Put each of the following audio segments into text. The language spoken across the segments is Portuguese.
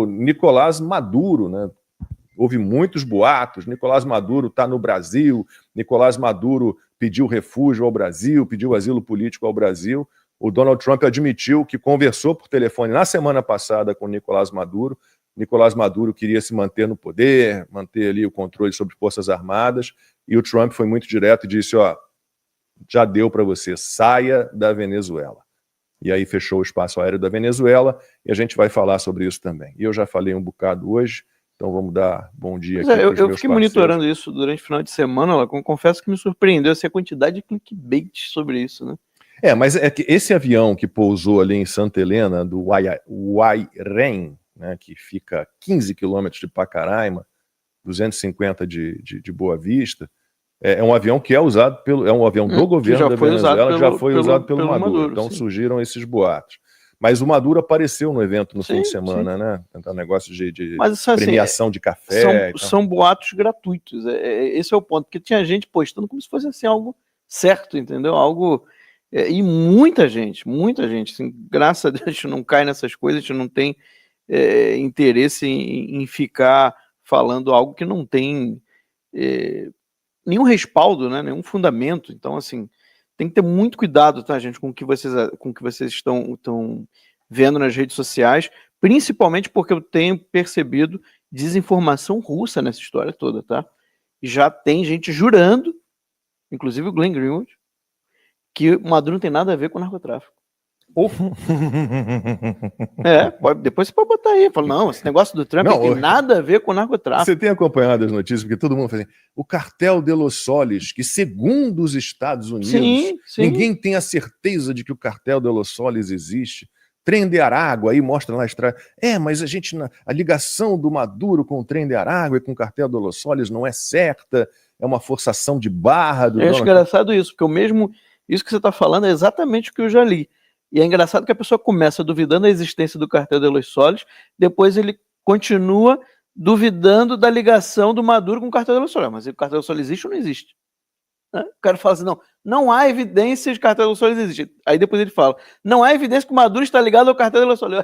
Nicolás Maduro, né? Houve muitos boatos. Nicolás Maduro está no Brasil. Nicolás Maduro pediu refúgio ao Brasil, pediu asilo político ao Brasil. O Donald Trump admitiu que conversou por telefone na semana passada com Nicolás Maduro. Nicolás Maduro queria se manter no poder, manter ali o controle sobre Forças Armadas, e o Trump foi muito direto e disse, já deu para você, saia da Venezuela. E aí fechou o espaço aéreo da Venezuela, e a gente vai falar sobre isso também. E eu já falei um bocado hoje, então vamos dar bom dia aqui para os meus parceiros. Eu fiquei monitorando isso durante o final de semana, confesso que me surpreendeu a quantidade de clickbait sobre isso, né? Mas é que esse avião que pousou ali em Santa Helena, do Huayren, né, que fica 15 quilômetros de Pacaraima, 250 de Boa Vista, é um avião que é usado é um avião do governo da Venezuela, que já foi usado pelo Maduro. Então sim, surgiram esses boatos. Mas o Maduro apareceu no evento no fim de semana, né? Tentar negócio de premiação de café. São boatos gratuitos. Esse é o ponto, porque tinha gente postando como se fosse assim, algo certo, entendeu? Algo. E muita gente, assim, graças a Deus a gente não cai nessas coisas, a gente não tem interesse em ficar falando algo que não tem nenhum respaldo, né, nenhum fundamento. Então, assim, tem que ter muito cuidado, tá, gente, com o que vocês estão vendo nas redes sociais, principalmente porque eu tenho percebido desinformação russa nessa história toda, tá? E já tem gente jurando, inclusive o Glenn Greenwald, que o Maduro não tem nada a ver com o narcotráfico. Depois você pode botar aí. Fala, não, esse negócio do Trump não tem nada a ver com o narcotráfico. Você tem acompanhado as notícias, porque todo mundo fala assim, o cartel de Los Soles, que segundo os Estados Unidos, ninguém tem a certeza de que o cartel de Los Soles existe. Trem de Aragua, aí mostra lá a estrada. Mas a ligação do Maduro com o Trem de Aragua e com o cartel de Los Soles não é certa, é uma forçação de barra do Donald Trump. Engraçado isso, porque isso que você está falando é exatamente o que eu já li. E é engraçado que a pessoa começa duvidando da existência do cartel de Los Soles, depois ele continua duvidando da ligação do Maduro com o cartel de Los Soles. Mas o cartel de Los Soles existe ou não existe? O cara fala assim, não há evidência de que o cartel de Los Soles existe. Aí depois ele fala, não há evidência que o Maduro está ligado ao cartel de Los Soles.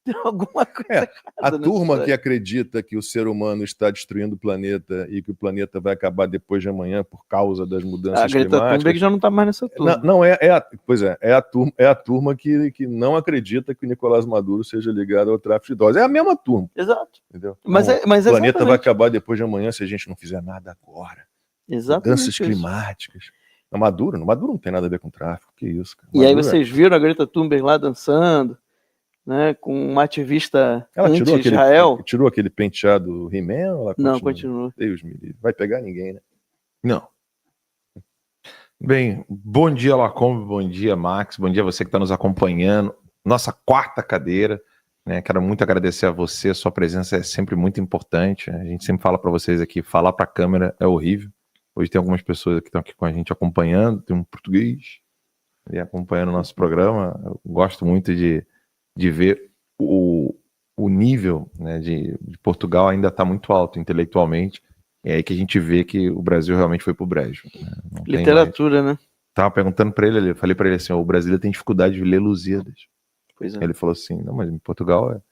Tem alguma coisa errada. A turma que acredita que o ser humano está destruindo o planeta e que o planeta vai acabar depois de amanhã por causa das mudanças climáticas. A Greta Thunberg já não está mais nessa turma. É a turma que não acredita que o Nicolás Maduro seja ligado ao tráfico de drogas. É a mesma turma. Exato. Entendeu? Mas o planeta vai acabar depois de amanhã se a gente não fizer nada agora. Mudanças climáticas. Maduro não tem nada a ver com tráfico, que isso, cara. E aí vocês viram a Greta Thunberg lá dançando, né, com uma ativista anti-Israel. Tirou aquele penteado He-Man? Não, continua. Deus me livre. Vai pegar ninguém, né? Não. Bem, bom dia, Lacombe, bom dia, Max, bom dia a você que está nos acompanhando. Nossa quarta cadeira, né? Quero muito agradecer a você, a sua presença é sempre muito importante. A gente sempre fala para vocês aqui, falar para a câmera é horrível. Hoje tem algumas pessoas que estão aqui com a gente acompanhando, tem um português ali acompanhando o nosso programa. Eu gosto muito de ver o nível, né, de Portugal ainda está muito alto intelectualmente. É aí que a gente vê que o Brasil realmente foi pro brejo. Né? Literatura, né? Tava perguntando para ele, falei para ele assim, o brasileiro tem dificuldade de ler Lusíadas. Pois é. Ele falou assim, não, mas em Portugal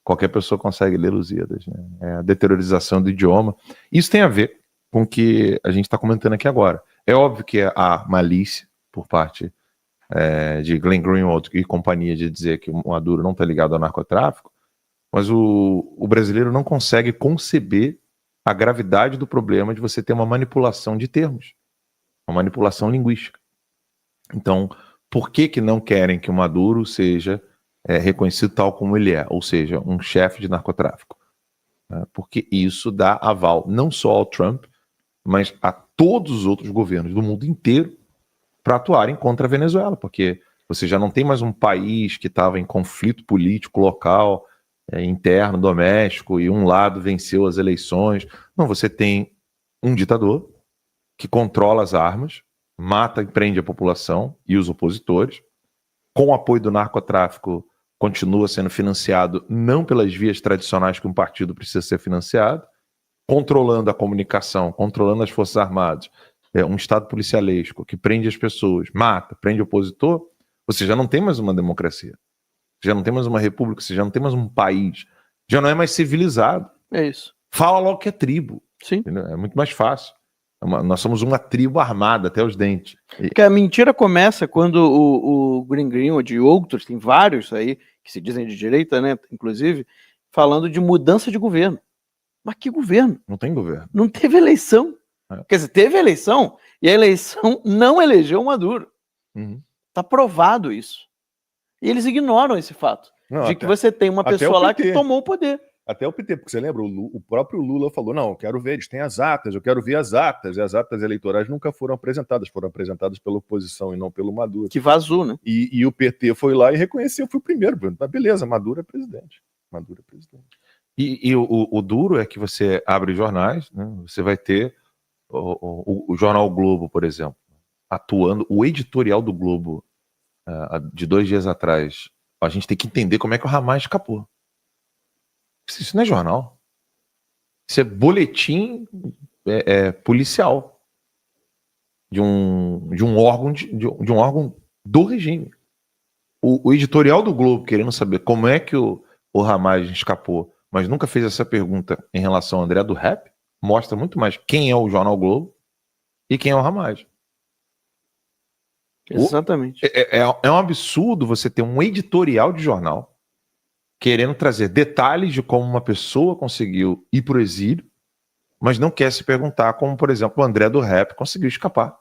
qualquer pessoa consegue ler Lusíadas, né? É a deteriorização do idioma. Isso tem a ver com o que a gente está comentando aqui agora. É óbvio que há malícia por parte de Glenn Greenwald e companhia de dizer que o Maduro não está ligado ao narcotráfico, mas o brasileiro não consegue conceber a gravidade do problema de você ter uma manipulação de termos, uma manipulação linguística. Então, por que não querem que o Maduro seja reconhecido tal como ele é, ou seja, um chefe de narcotráfico? Porque isso dá aval não só ao Trump, mas a todos os outros governos do mundo inteiro para atuarem contra a Venezuela, porque você já não tem mais um país que estava em conflito político local, interno, doméstico, e um lado venceu as eleições. Não, você tem um ditador que controla as armas, mata e prende a população e os opositores, com o apoio do narcotráfico, continua sendo financiado não pelas vias tradicionais que um partido precisa ser financiado, controlando a comunicação, controlando as Forças Armadas, um Estado policialesco que prende as pessoas, mata, prende o opositor, você já não tem mais uma democracia, você já não tem mais uma república, você já não tem mais um país, Já não é mais civilizado. É isso. Fala logo que é tribo. Sim. Entendeu? É muito mais fácil. Nós somos uma tribo armada até os dentes. Porque a mentira começa quando o Greenwood e outros, tem vários aí, que se dizem de direita, né, inclusive, falando de mudança de governo. Mas que governo? Não tem governo. Não teve eleição. Quer dizer, teve eleição e a eleição não elegeu o Maduro. Tá provado isso. E eles ignoram esse fato. De que você tem uma pessoa lá que tomou o poder. Até o PT, porque você lembra, o próprio Lula falou, não, eu quero ver, eles têm as atas, eu quero ver as atas, e as atas eleitorais nunca foram apresentadas pela oposição e não pelo Maduro. Que vazou, né? E o PT foi lá e reconheceu, foi o primeiro, mas beleza, Maduro é presidente. Maduro é presidente. E o duro é que você abre jornais, né, você vai ter o jornal Globo, por exemplo, atuando, o editorial do Globo, de 2 dias atrás, a gente tem que entender como é que o Hamas escapou. Isso não é jornal. Isso é boletim policial de um órgão do regime. O editorial do Globo querendo saber como é que o Hamas escapou, mas nunca fez essa pergunta em relação ao André do Rap, mostra muito mais quem é o jornal Globo e quem é o Hamas. Exatamente. É um absurdo você ter um editorial de jornal querendo trazer detalhes de como uma pessoa conseguiu ir para o exílio, mas não quer se perguntar como, por exemplo, o André do Rap conseguiu escapar.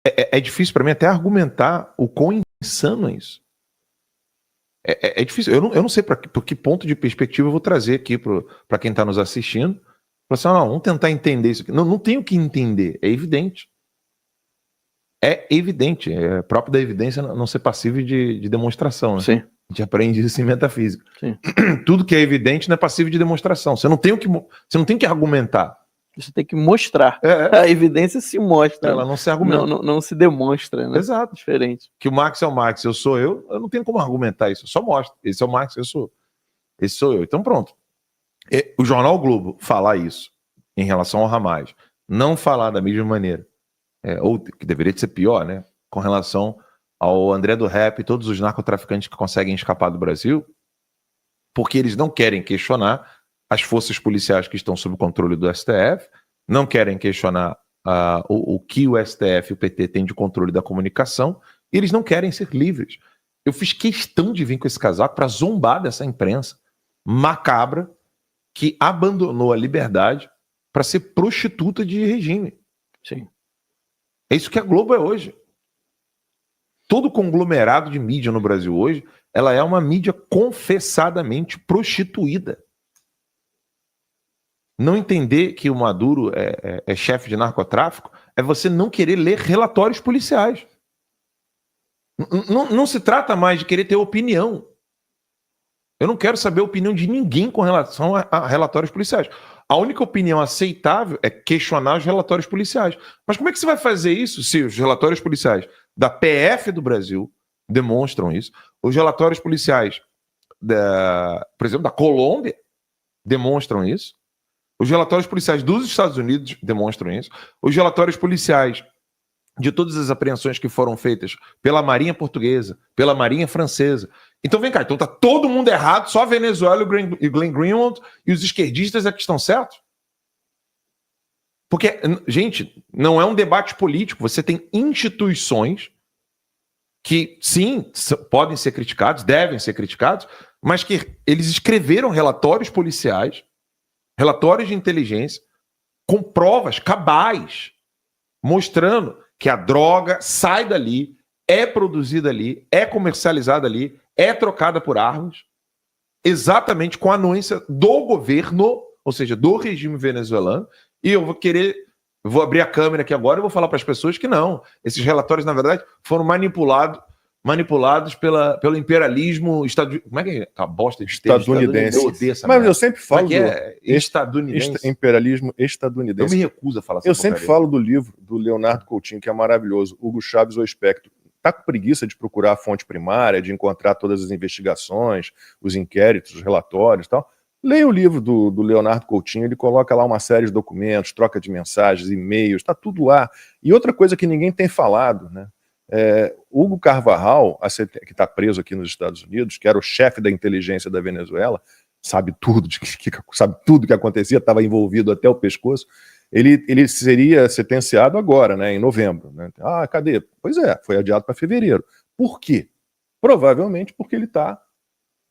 É difícil para mim até argumentar o quão insano é isso. É difícil. Eu não sei por que ponto de perspectiva eu vou trazer aqui para quem está nos assistindo. Assim, não, vamos tentar entender isso aqui. Não tem o que entender, é evidente. É evidente, é próprio da evidência não ser passível de demonstração. Né? Sim. A gente aprende isso em metafísica. Sim. Tudo que é evidente não é passível de demonstração. Você não tem que argumentar. Você tem que mostrar. A evidência se mostra. Ela não se argumenta. Não se demonstra, né? Exato. Diferente. Que o Marx é o Marx, eu sou eu não tenho como argumentar isso. Eu só mostro. Esse é o Marx, esse sou eu. Então pronto. O jornal Globo falar isso em relação ao Hamas, não falar da mesma maneira, ou que deveria ser pior, né? Com relação ao André do Rap e todos os narcotraficantes que conseguem escapar do Brasil, porque eles não querem questionar as forças policiais que estão sob o controle do STF, não querem questionar o que o STF e o PT têm de controle da comunicação, e eles não querem ser livres. Eu fiz questão de vir com esse casaco para zombar dessa imprensa macabra que abandonou a liberdade para ser prostituta de regime. Sim. É isso que a Globo é hoje. Todo conglomerado de mídia no Brasil hoje, ela é uma mídia confessadamente prostituída. Não entender que o Maduro é chefe de narcotráfico é você não querer ler relatórios policiais. Não se trata mais de querer ter opinião. Eu não quero saber a opinião de ninguém com relação a relatórios policiais. A única opinião aceitável é questionar os relatórios policiais. Mas como é que você vai fazer isso se os relatórios policiais da PF do Brasil demonstram isso? Os relatórios policiais, por exemplo, da Colômbia demonstram isso. Os relatórios policiais dos Estados Unidos demonstram isso. Os relatórios policiais de todas as apreensões que foram feitas pela Marinha Portuguesa, pela Marinha Francesa. Então vem cá, então tá todo mundo errado, só a Venezuela e o Glenn Greenwald e os esquerdistas é que estão certos? Porque, gente, não é um debate político, você tem instituições que, sim, podem ser criticados, devem ser criticados, mas que eles escreveram relatórios policiais, relatórios de inteligência, com provas cabais, mostrando que a droga sai dali, é produzida ali, é comercializada ali, é trocada por armas, exatamente com a anuência do governo, ou seja, do regime venezuelano, e eu vou abrir a câmera aqui agora e vou falar para as pessoas que não, esses relatórios, na verdade, foram manipulados pelo imperialismo como é que é? A bosta de estadunidense. Eu odeio essa Mas merda. eu sempre falo do estadunidense. Imperialismo estadunidense. Eu me recuso a falar essa Eu sempre falo do livro do Leonardo Coutinho, que é maravilhoso, Hugo Chávez, O Espectro. Tá com preguiça de procurar a fonte primária, de encontrar todas as investigações, os inquéritos, os relatórios e tal. Leia o livro do Leonardo Coutinho, ele coloca lá uma série de documentos, troca de mensagens, e-mails, tá tudo lá. E outra coisa que ninguém tem falado, né? Hugo Carvajal, que está preso aqui nos Estados Unidos, que era o chefe da inteligência da Venezuela, sabe tudo que acontecia, estava envolvido até o pescoço. Ele seria sentenciado agora, né, em novembro. Né? Ah, cadê? Pois é, foi adiado para fevereiro. Por quê? Provavelmente porque ele está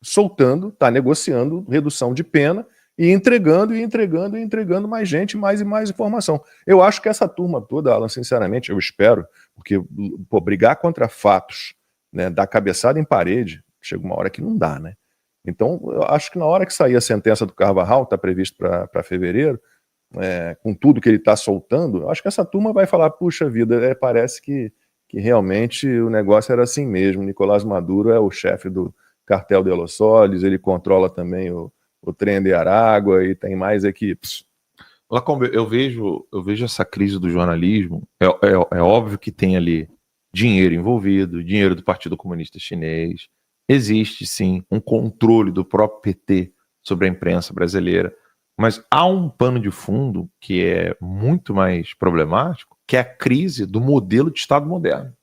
soltando, está negociando redução de pena e entregando mais gente, mais e mais informação. Eu acho que essa turma toda, Alan, sinceramente, eu espero, porque brigar contra fatos, né, dar cabeçada em parede, chega uma hora que não dá, né? Então, eu acho que na hora que sair a sentença do Carvajal, está previsto para fevereiro, com tudo que ele está soltando, eu acho que essa turma vai falar, puxa vida, parece que realmente o negócio era assim mesmo. Nicolás Maduro é o chefe do cartel de Los Solis, ele controla também o Tren de Aragua e tem mais equipes. Lacombe, eu vejo essa crise do jornalismo, é óbvio que tem ali dinheiro envolvido, dinheiro do Partido Comunista Chinês, existe sim um controle do próprio PT sobre a imprensa brasileira, mas há um pano de fundo que é muito mais problemático, que é a crise do modelo de Estado moderno.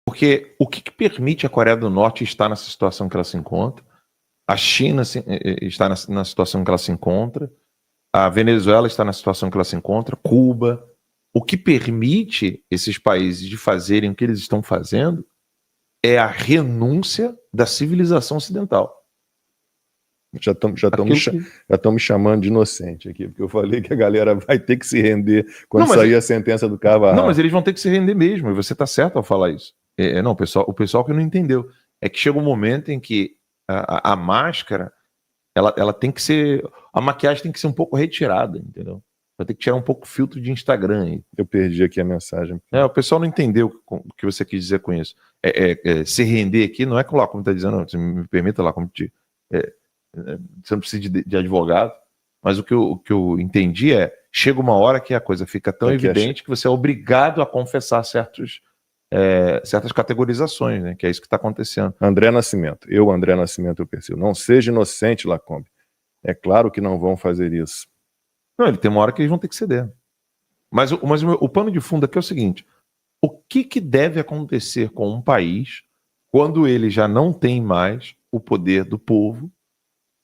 Porque o que permite a Coreia do Norte estar nessa situação que ela se encontra, a China está na situação que ela se encontra, a Venezuela está na situação que ela se encontra, Cuba. O que permite esses países de fazerem o que eles estão fazendo é a renúncia da civilização ocidental. Já estão me chamando de inocente aqui, porque eu falei que a galera vai ter que se render quando sair a sentença do Carvajal. Não, mas eles vão ter que se render mesmo, e você está certo ao falar isso. Não, o pessoal que não entendeu. É que chega um momento em que a máscara, ela tem que ser... A maquiagem tem que ser um pouco retirada, entendeu? Vai ter que tirar um pouco o filtro de Instagram aí. Eu perdi aqui a mensagem. O pessoal não entendeu o que você quis dizer com isso. Se render aqui não é como está dizendo, não, me permita lá, como te... você não precisa de advogado, mas o que eu entendi chega uma hora que a coisa fica tão evidente que você é obrigado a confessar certas categorizações, né? Que é isso que está acontecendo. André Nascimento, eu percebo. Não seja inocente, Lacombe. É claro que não vão fazer isso. Não, ele tem uma hora que eles vão ter que ceder. Mas o pano de fundo aqui é o seguinte: o que deve acontecer com um país quando ele já não tem mais o poder do povo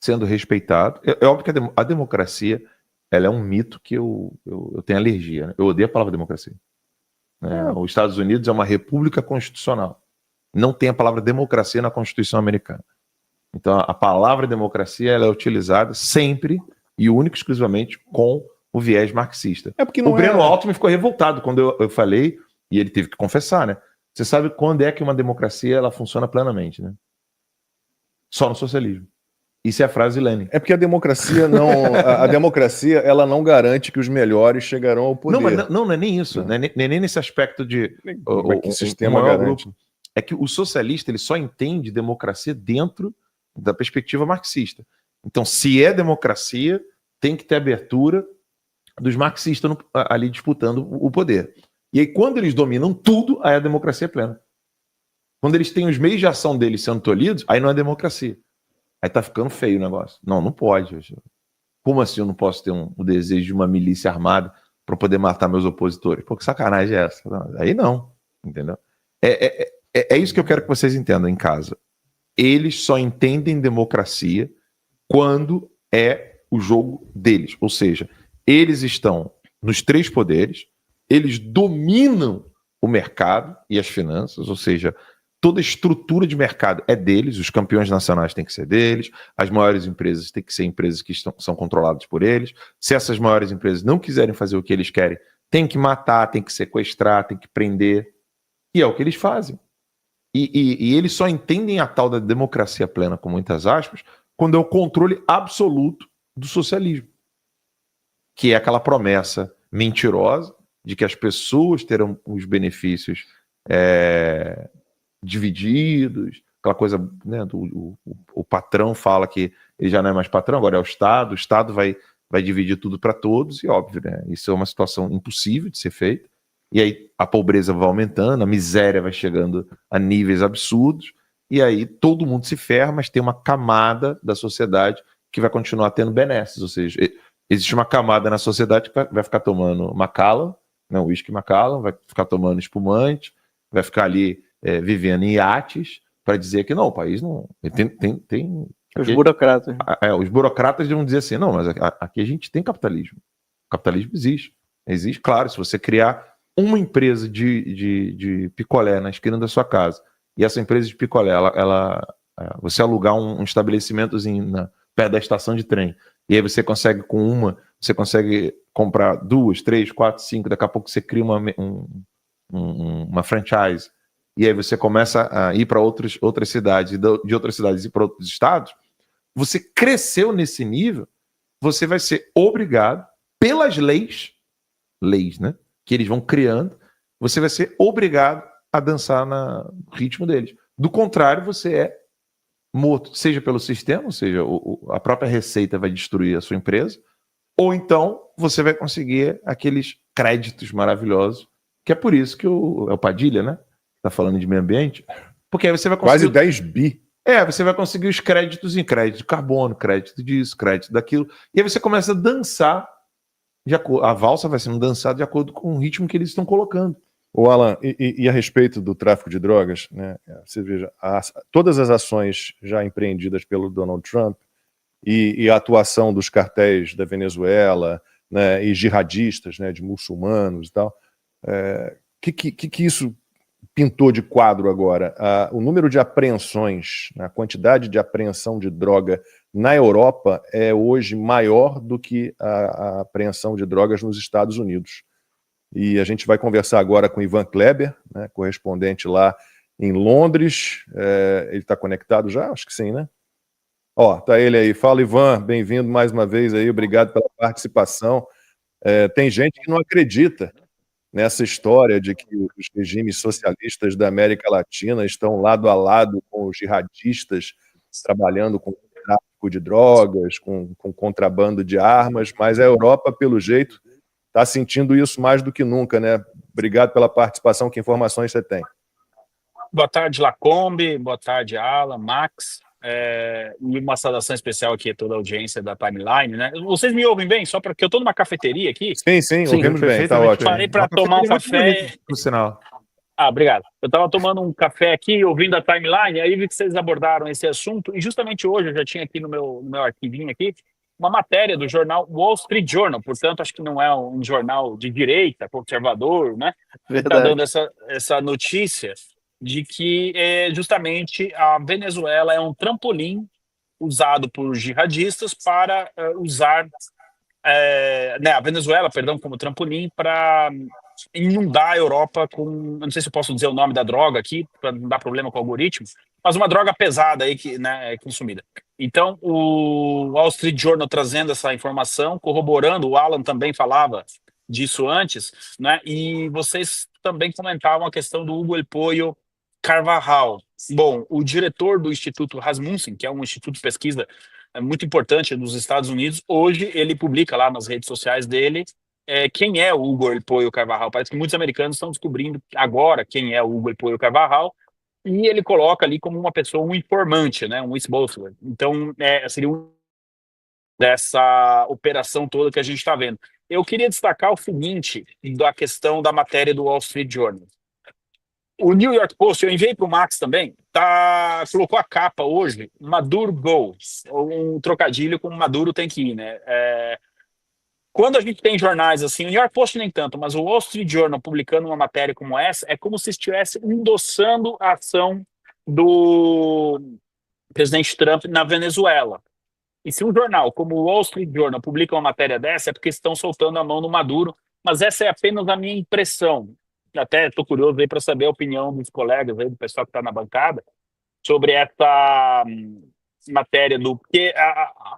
sendo respeitado? É óbvio que a democracia ela é um mito que eu tenho alergia, né? Eu odeio a palavra democracia. Os Estados Unidos é uma república constitucional. Não tem a palavra democracia na Constituição americana. Então a palavra democracia ela é utilizada sempre e única e exclusivamente com o viés marxista. O Breno Altman ficou revoltado quando eu falei, e ele teve que confessar, né? Você sabe quando é que uma democracia ela funciona plenamente, né? Só no socialismo. Isso é a frase de Lenin. É porque a democracia ela não garante que os melhores chegarão ao poder. Não é nem isso. Não é nem nesse aspecto de que sistema garante. Grupo. É que o socialista ele só entende democracia dentro da perspectiva marxista. Então, se é democracia, tem que ter abertura dos marxistas ali disputando o poder. E aí, quando eles dominam tudo, aí a democracia é plena. Quando eles têm os meios de ação deles sendo tolhidos, aí não é democracia. Aí tá ficando feio o negócio. Não pode. Como assim eu não posso ter o desejo de uma milícia armada para poder matar meus opositores? Pô, que sacanagem é essa? Aí não, entendeu? É isso que eu quero que vocês entendam em casa. Eles só entendem democracia quando é o jogo deles. Ou seja, eles estão nos três poderes, eles dominam o mercado e as finanças, ou seja, toda a estrutura de mercado é deles, os campeões nacionais têm que ser deles, as maiores empresas têm que ser empresas que são controladas por eles. Se essas maiores empresas não quiserem fazer o que eles querem, tem que matar, tem que sequestrar, tem que prender. E é o que eles fazem. E eles só entendem a tal da democracia plena, com muitas aspas, quando é o controle absoluto do socialismo. Que é aquela promessa mentirosa de que as pessoas terão os benefícios divididos, aquela coisa, né, o patrão fala que ele já não é mais patrão, agora é o Estado vai dividir tudo para todos, e óbvio, né, isso é uma situação impossível de ser feita, e aí a pobreza vai aumentando, a miséria vai chegando a níveis absurdos, e aí todo mundo se ferra, mas tem uma camada da sociedade que vai continuar tendo benesses, ou seja, existe uma camada na sociedade que vai ficar tomando Macallan, né, o whisky Macallan, vai ficar tomando espumante, vai ficar ali vivendo em iates para dizer que não, o país não... Tem os burocratas. Os burocratas vão dizer assim, não, mas aqui a gente tem capitalismo. O capitalismo existe. Existe, claro, se você criar uma empresa de picolé na esquina da sua casa, e essa empresa de picolé, você alugar um estabelecimentozinho perto da estação de trem, e aí você consegue você consegue comprar 2, 3, 4, 5, daqui a pouco você cria uma franchise, e aí você começa a ir para outras cidades, de outras cidades ir para outros estados, você cresceu nesse nível, você vai ser obrigado, pelas leis, né, que eles vão criando, você vai ser obrigado a dançar no ritmo deles. Do contrário, você é morto, seja pelo sistema, ou seja, a própria receita vai destruir a sua empresa, ou então você vai conseguir aqueles créditos maravilhosos, que é por isso que é o Padilha, né, tá falando de meio ambiente, porque aí você vai conseguir... Quase 10 bi. Você vai conseguir os créditos em crédito de carbono, crédito disso, crédito daquilo, e aí você começa a dançar, a valsa vai sendo dançada de acordo com o ritmo que eles estão colocando. Ô Alan, e a respeito do tráfico de drogas, né, você veja, todas as ações já empreendidas pelo Donald Trump e a atuação dos cartéis da Venezuela, né, e jihadistas, né, de muçulmanos e tal, que isso pintou de quadro agora? O número de apreensões, a quantidade de apreensão de droga na Europa é hoje maior do que a apreensão de drogas nos Estados Unidos. E a gente vai conversar agora com Ivan Kleber, né, correspondente lá em Londres. Ele está conectado já? Acho que sim, né? Ó, tá ele aí. Fala, Ivan, bem-vindo mais uma vez aí, obrigado pela participação. Tem gente que não acredita nessa história de que os regimes socialistas da América Latina estão lado a lado com os jihadistas, trabalhando com tráfico de drogas, com contrabando de armas, mas a Europa, pelo jeito, está sentindo isso mais do que nunca, né? Obrigado pela participação, que informações você tem? Boa tarde, Lacombe, boa tarde, Alan, Max, e uma saudação especial aqui a toda a audiência da Timeline, né? Vocês me ouvem bem? Só porque eu estou numa cafeteria aqui. Sim, ouvimos bem, tá ótimo. Parei para tomar um café. Por sinal. Obrigado. Eu estava tomando um café aqui, ouvindo a Timeline, aí vi que vocês abordaram esse assunto, e justamente hoje eu já tinha aqui no meu arquivinho aqui, uma matéria do jornal Wall Street Journal, portanto, acho que não é um jornal de direita, conservador, né? Está dando essa notícia de que justamente a Venezuela é um trampolim usado por jihadistas para usar a Venezuela, perdão, como trampolim para inundar a Europa com, eu não sei se eu posso dizer o nome da droga aqui, para não dar problema com o algoritmo, mas uma droga pesada aí que, né, é consumida. Então, o Wall Street Journal trazendo essa informação, corroborando, o Alan também falava disso antes, né, e vocês também comentavam a questão do Hugo El Pollo Carvajal. Bom, o diretor do Instituto Rasmussen, que é um instituto de pesquisa muito importante nos Estados Unidos, hoje ele publica lá nas redes sociais dele quem é o Hugo El Pollo Carvajal. Parece que muitos americanos estão descobrindo agora quem é o Hugo El Pollo Carvajal, e ele coloca ali como uma pessoa, um informante, né, um whistleblower. Então, seria dessa operação toda que a gente está vendo. Eu queria destacar o seguinte, da questão da matéria do Wall Street Journal. O New York Post, eu enviei para o Max também, colocou a capa hoje, Maduro Go, um trocadilho com Maduro tem que ir, né? Quando a gente tem jornais assim, o New York Post nem tanto, mas o Wall Street Journal publicando uma matéria como essa, é como se estivesse endossando a ação do presidente Trump na Venezuela. E se um jornal como o Wall Street Journal publica uma matéria dessa, é porque estão soltando a mão no Maduro, mas essa é apenas a minha impressão. Até estou curioso aí para saber a opinião dos colegas aí, do pessoal que está na bancada, sobre essa matéria porque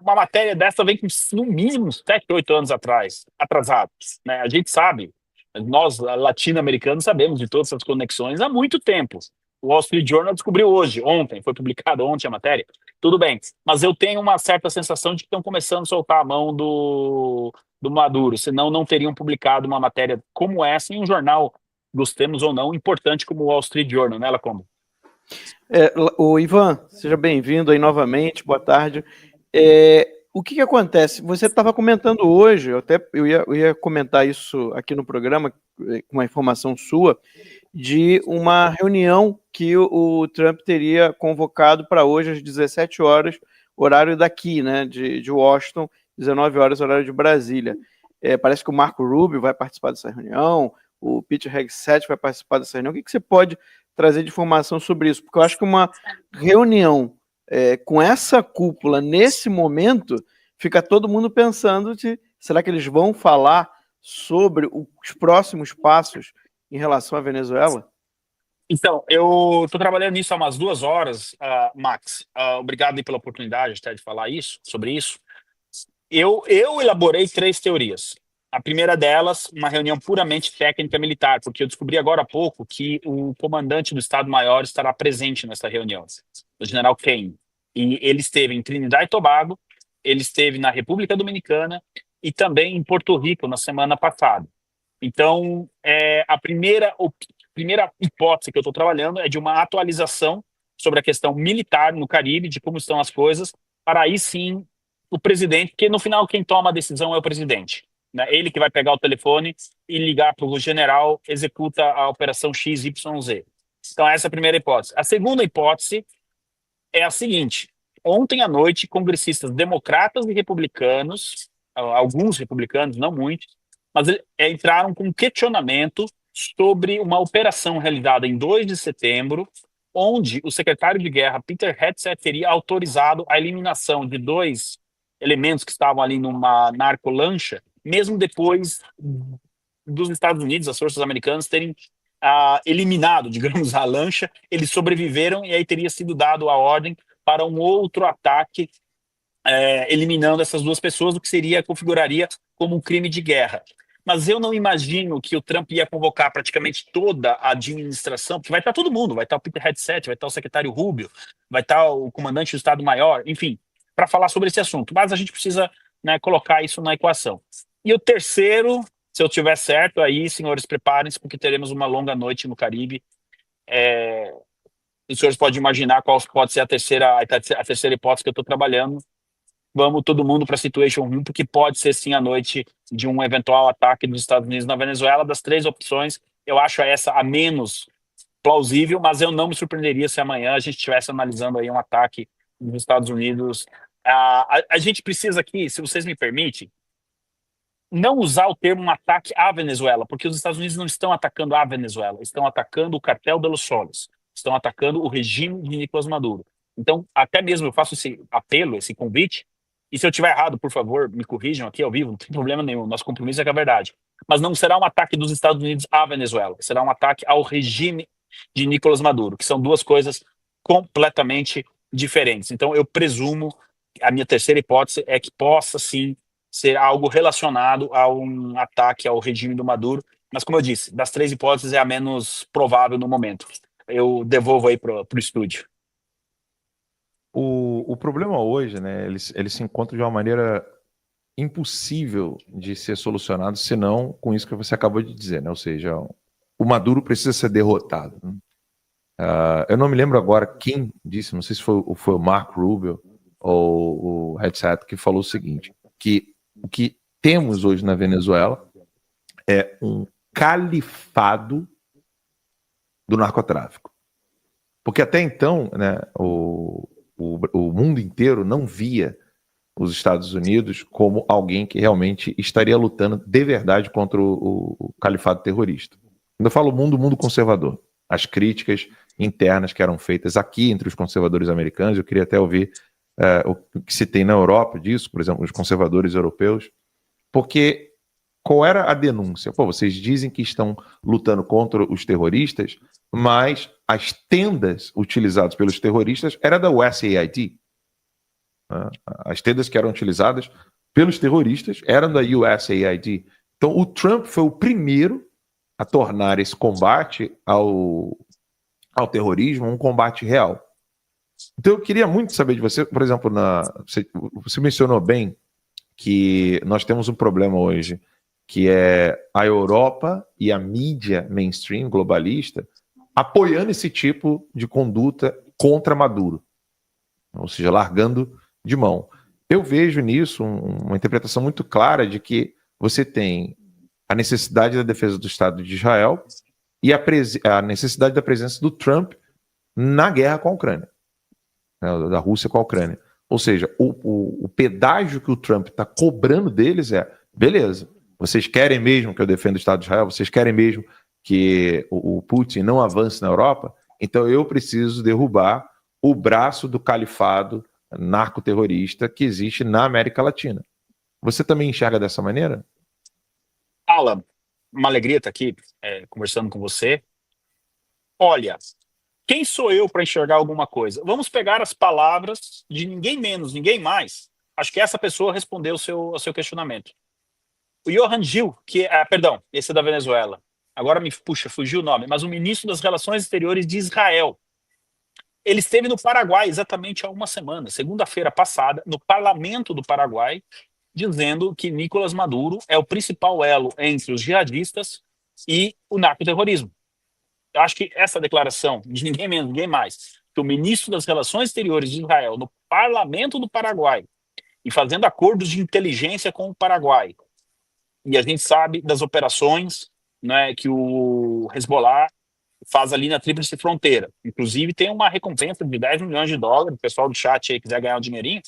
uma matéria dessa vem com no mínimo 7, 8 anos atrasados, né? A gente sabe, nós latino-americanos sabemos de todas essas conexões há muito tempo. O Wall Street Journal descobriu ontem, foi publicado ontem a matéria, tudo bem, mas eu tenho uma certa sensação de que estão começando a soltar a mão do Maduro, senão não teriam publicado uma matéria como essa em um jornal, gostemos ou não, importante como o Wall Street Journal, né, Lacombe? O Ivan, seja bem-vindo aí novamente, boa tarde. o que acontece? Você estava comentando hoje, eu ia comentar isso aqui no programa, com uma informação sua, de uma reunião que o Trump teria convocado para hoje às 17 horas, horário daqui, né, de Washington, 19 horas, horário de Brasília. Parece que o Marco Rubio vai participar dessa reunião, o Peter Hegseth vai participar dessa reunião. O que você pode trazer de informação sobre isso? Porque eu acho que uma reunião com essa cúpula nesse momento, fica todo mundo pensando será que eles vão falar sobre os próximos passos em relação à Venezuela? Então, eu estou trabalhando nisso há umas 2 horas, Max. Obrigado aí pela oportunidade até de falar sobre isso. Eu elaborei 3 teorias. A primeira delas, uma reunião puramente técnica militar, porque eu descobri agora há pouco que o comandante do Estado-Maior estará presente nessa reunião, o general Kane. E ele esteve em Trinidad e Tobago, ele esteve na República Dominicana e também em Porto Rico na semana passada. Então, a primeira hipótese que eu estou trabalhando é de uma atualização sobre a questão militar no Caribe, de como estão as coisas, para aí sim o presidente, porque no final quem toma a decisão é o presidente, né? Ele que vai pegar o telefone e ligar para o general, executa a operação XYZ. Então essa é a primeira hipótese. A segunda hipótese é a seguinte: ontem à noite, congressistas democratas e republicanos, alguns republicanos, não muitos, mas entraram com um questionamento sobre uma operação realizada em 2 de setembro, onde o secretário de guerra, Peter Hegseth, teria autorizado a eliminação de 2 elementos que estavam ali numa narcolancha, mesmo depois dos Estados Unidos, as forças americanas, terem eliminado, digamos, a lancha. Eles sobreviveram e aí teria sido dado a ordem para um outro ataque, eliminando essas 2 pessoas, o que configuraria como um crime de guerra. Mas eu não imagino que o Trump ia convocar praticamente toda a administração, porque vai estar todo mundo, vai estar o Peter Hegseth, vai estar o secretário Rubio, vai estar o comandante do Estado-Maior, enfim, para falar sobre esse assunto. Mas a gente precisa, né, colocar isso na equação. E o terceiro, se eu tiver certo, aí, senhores, preparem-se, porque teremos uma longa noite no Caribe. Os senhores podem imaginar qual pode ser a terceira hipótese que eu estou trabalhando. Vamos todo mundo para a situation room, porque pode ser sim a noite de um eventual ataque dos Estados Unidos na Venezuela. Das 3 opções, eu acho essa a menos plausível, mas eu não me surpreenderia se amanhã a gente estivesse analisando aí um ataque nos Estados Unidos. A gente precisa aqui, se vocês me permitem, não usar o termo um ataque à Venezuela, porque os Estados Unidos não estão atacando a Venezuela, estão atacando o Cartel de los Soles, estão atacando o regime de Nicolás Maduro. Então, até mesmo eu faço esse apelo, esse convite, e se eu estiver errado, por favor, me corrijam aqui ao vivo, não tem problema nenhum, nosso compromisso é com a verdade. Mas não será um ataque dos Estados Unidos à Venezuela, será um ataque ao regime de Nicolás Maduro, que são 2 coisas completamente diferentes. Então, eu presumo, a minha terceira hipótese é que possa, sim, ser algo relacionado a um ataque ao regime do Maduro, mas como eu disse, das 3 hipóteses é a menos provável no momento. Eu devolvo aí para o estúdio. O problema hoje, né, ele se encontra de uma maneira impossível de ser solucionado, senão com isso que você acabou de dizer, né? Ou seja, o Maduro precisa ser derrotado. Né? Eu não me lembro agora quem disse, não sei se foi o Marco Rubio ou o Hegseth que falou o seguinte, que o que temos hoje na Venezuela é um califado do narcotráfico. Porque até então, né, o mundo inteiro não via os Estados Unidos como alguém que realmente estaria lutando de verdade contra o califado terrorista. Quando eu falo mundo conservador, as críticas internas que eram feitas aqui entre os conservadores americanos, eu queria até ouvir o que se tem na Europa disso, por exemplo, os conservadores europeus, porque qual era a denúncia? Pô, vocês dizem que estão lutando contra os terroristas, mas as tendas utilizadas pelos terroristas eram da USAID. As tendas que eram utilizadas pelos terroristas eram da USAID. Então, o Trump foi o primeiro a tornar esse combate ao terrorismo um combate real. Então, eu queria muito saber de você, por exemplo, você mencionou bem que nós temos um problema hoje, que é a Europa e a mídia mainstream globalista apoiando esse tipo de conduta contra Maduro, ou seja, largando de mão. Eu vejo nisso uma interpretação muito clara de que você tem a necessidade da defesa do Estado de Israel e a necessidade da presença do Trump na guerra com a Ucrânia, né, da Rússia com a Ucrânia. Ou seja, o pedágio que o Trump está cobrando deles é, beleza, vocês querem mesmo que eu defenda o Estado de Israel? Vocês querem mesmo que o Putin não avance na Europa? Então eu preciso derrubar o braço do califado narcoterrorista que existe na América Latina. Você também enxerga dessa maneira? Alan, uma alegria estar aqui conversando com você. Olha, quem sou eu para enxergar alguma coisa? Vamos pegar as palavras de ninguém menos, ninguém mais. Acho que essa pessoa respondeu ao seu questionamento. O Johan Gil, perdão, esse é da Venezuela. Agora fugiu o nome, mas o ministro das Relações Exteriores de Israel. Ele esteve no Paraguai exatamente há uma semana, segunda-feira passada, no parlamento do Paraguai, dizendo que Nicolás Maduro é o principal elo entre os jihadistas e o narcoterrorismo. Eu acho que essa declaração, de ninguém menos, ninguém mais, que o ministro das Relações Exteriores de Israel, no parlamento do Paraguai, e fazendo acordos de inteligência com o Paraguai, e a gente sabe das operações, né, que o Hezbollah faz ali na Tríplice Fronteira. Inclusive, tem uma recompensa de 10 milhões de dólares, o pessoal do chat aí quiser ganhar um dinheirinho,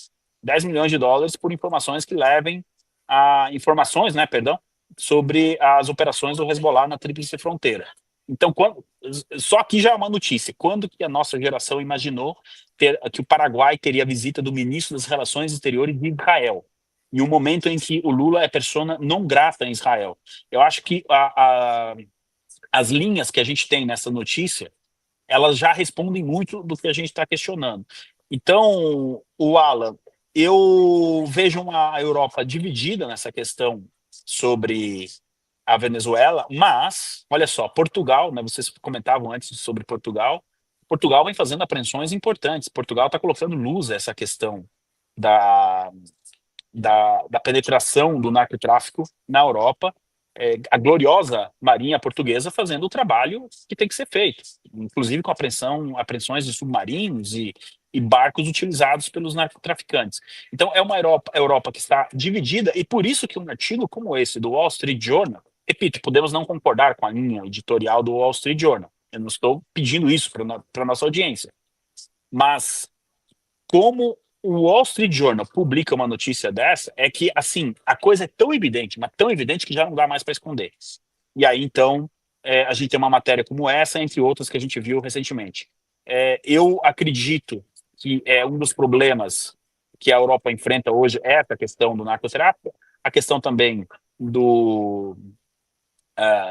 10 milhões de dólares por informações que levem a informações, né, perdão, sobre as operações do Hezbollah na Tríplice Fronteira. Então, só aqui já é uma notícia. Quando que a nossa geração imaginou que o Paraguai teria a visita do ministro das Relações Exteriores de Israel? Em um momento em que o Lula é persona não grata em Israel. Eu acho que as linhas que a gente tem nessa notícia, elas já respondem muito do que a gente está questionando. Então, o Alan, eu vejo uma Europa dividida nessa questão sobre a Venezuela, mas, olha só, Portugal, né, vocês comentavam antes sobre Portugal vem fazendo apreensões importantes. Portugal está colocando luz a essa questão da penetração do narcotráfico na Europa, a gloriosa Marinha Portuguesa fazendo o trabalho que tem que ser feito, inclusive com apreensões de submarinos e barcos utilizados pelos narcotraficantes. Então é uma Europa que está dividida, e por isso que um artigo como esse do Wall Street Journal, repito, podemos não concordar com a linha editorial do Wall Street Journal, eu não estou pedindo isso para a nossa audiência, mas como o Wall Street Journal publica uma notícia dessa, é que, assim, a coisa é tão evidente, mas tão evidente que já não dá mais para esconder. E aí, então, a gente tem uma matéria como essa, entre outras que a gente viu recentemente. Eu acredito que um dos problemas que a Europa enfrenta hoje é essa questão do narcotráfico, a questão também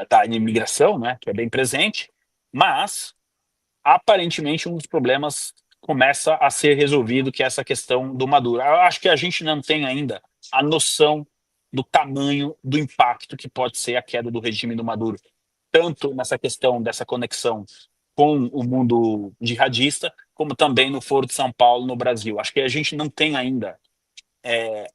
da imigração, né, que é bem presente, mas, aparentemente, um dos problemas começa a ser resolvido, que é essa questão do Maduro. Eu acho que a gente não tem ainda a noção do tamanho do impacto que pode ser a queda do regime do Maduro, tanto nessa questão dessa conexão com o mundo jihadista, como também no Foro de São Paulo, no Brasil. Acho que a gente não tem ainda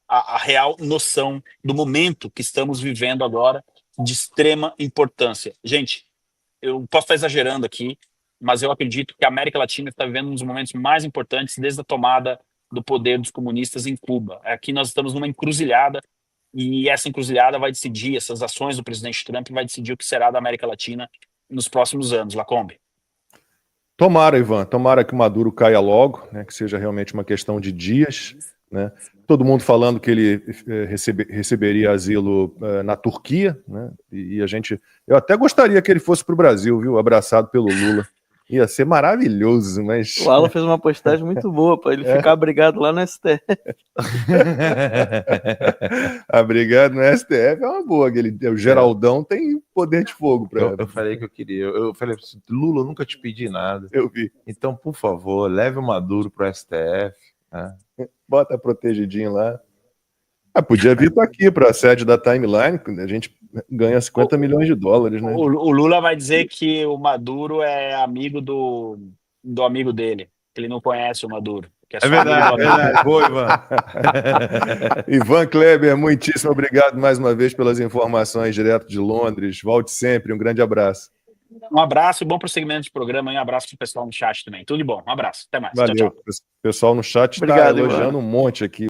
a real noção do momento que estamos vivendo agora, de extrema importância. Gente, eu posso estar exagerando aqui, mas eu acredito que a América Latina está vivendo um dos momentos mais importantes desde a tomada do poder dos comunistas em Cuba. Aqui nós estamos numa encruzilhada, e essa encruzilhada vai decidir, essas ações do presidente Trump vai decidir o que será da América Latina nos próximos anos, Lacombe. Tomara, Ivan, tomara que o Maduro caia logo, né, que seja realmente uma questão de dias, né? Todo mundo falando que ele receberia asilo na Turquia, né? E eu até gostaria que ele fosse para o Brasil, viu, abraçado pelo Lula. Ia ser maravilhoso, mas... O Alan fez uma postagem muito boa para ele ficar abrigado lá no STF. Abrigado no STF é uma boa. O Geraldão tem poder de fogo para... Eu falei que eu queria. Eu falei assim, Lula, eu nunca te pedi nada. Eu vi. Então, por favor, leve o Maduro pro STF. Né? Bota protegidinho lá. Podia vir aqui para a sede da Timeline, a gente ganha 50 milhões de dólares, né? O Lula vai dizer que o Maduro é amigo do amigo dele. Ele não conhece o Maduro. Que é verdade. Boa, Ivan. Ivan Kleber, muitíssimo obrigado mais uma vez pelas informações direto de Londres. Volte sempre, um grande abraço. Um abraço e bom prosseguimento de programa. E um abraço para o pessoal no chat também. Tudo de bom. Um abraço. Até mais. Valeu. Tchau, tchau. O pessoal no chat está elogiando um monte aqui.